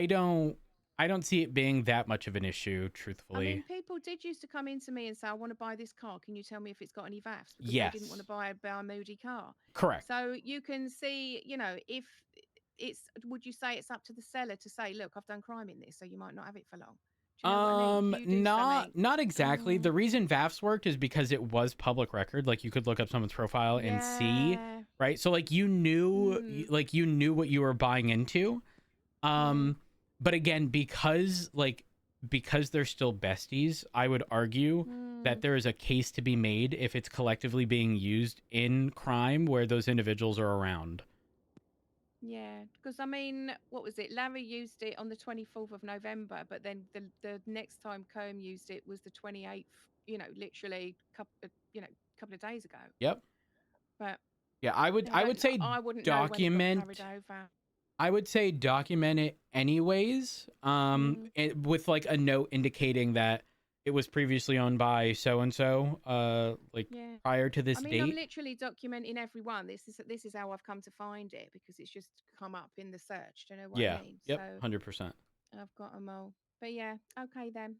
don't see it being that much of an issue, truthfully. I mean, people did used to come into me and say, I want to buy this car. Can you tell me if it's got any VAFs? Because they didn't want to buy a moody car. Correct. So you can see, you know, if it's, would you say it's up to the seller to say, look, I've done crime in this, so you might not have it for long? Do you know what I mean? Not exactly. The reason VAFs worked is because it was public record. Like you could look up someone's profile and see, right? So like you knew, what you were buying into. But again, because they're still besties, I would argue that there is a case to be made if it's collectively being used in crime where those individuals are around. Yeah, because I mean, what was it? Larry used it on the 24th of November, but then the next time Combe used it was the 28th, you know, literally couple of days ago. Yep. But yeah, I would say I wouldn't document. know when it got carried over. I would say document it anyways, with like a note indicating that it was previously owned by so and so, prior to this date. I'm literally documenting every one. This is how I've come to find it because it's just come up in the search. Do you know what I mean? Yep. 100%. I've got them all. But yeah, okay then.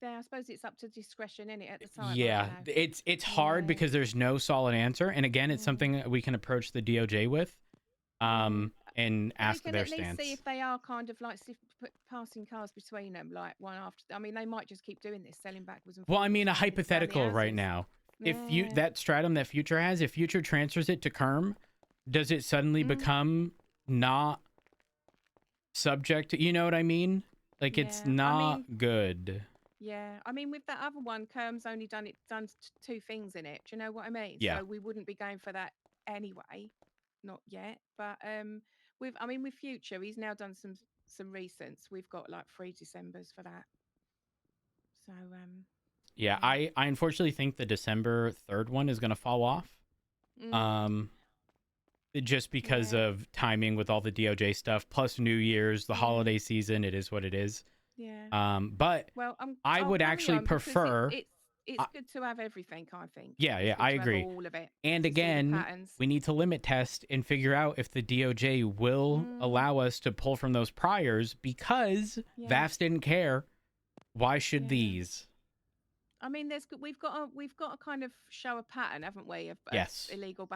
Yeah, I suppose it's up to discretion, isn't it, at the time? Yeah, it's hard because there's no solid answer, and again, it's something we can approach the DOJ with, and ask their stance. We can at least see if they are kind of like passing cars between them, like one after. I mean, they might just keep doing this, selling backwards and forwards. Well, I mean, a hypothetical right now. If that stratum that Future has, if Future transfers it to Kerm, does it suddenly become not subject to? You know what I mean? Like it's not good. Yeah, I mean, with that other one, Kerm's only done two things in it. Do you know what I mean? Yeah. So we wouldn't be going for that anyway, not yet. But with Future, he's now done some recents. We've got like 3 Decembers for that. So yeah, I unfortunately think the December 3rd one is gonna fall off. Just because of timing with all the DOJ stuff, plus New Year's, the holiday season. It is what it is. Yeah. But I would actually prefer. It's good to have everything, I think. Yeah, I agree. All of it. And again, we need to limit test and figure out if the DOJ will allow us to pull from those priors because VAFs didn't care. Why should these? I mean, we've got to kind of show a pattern, haven't we, of illegal behavior.